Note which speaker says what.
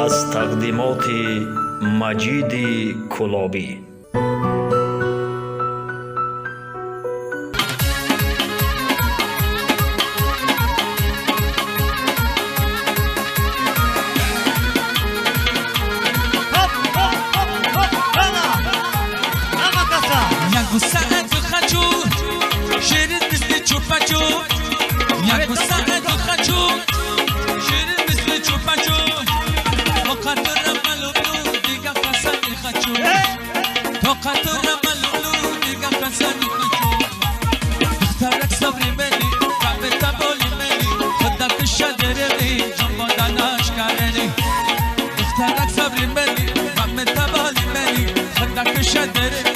Speaker 1: از تقدیمات مجید کلابی.
Speaker 2: صبر مني عم تبالي مني خدك شدرني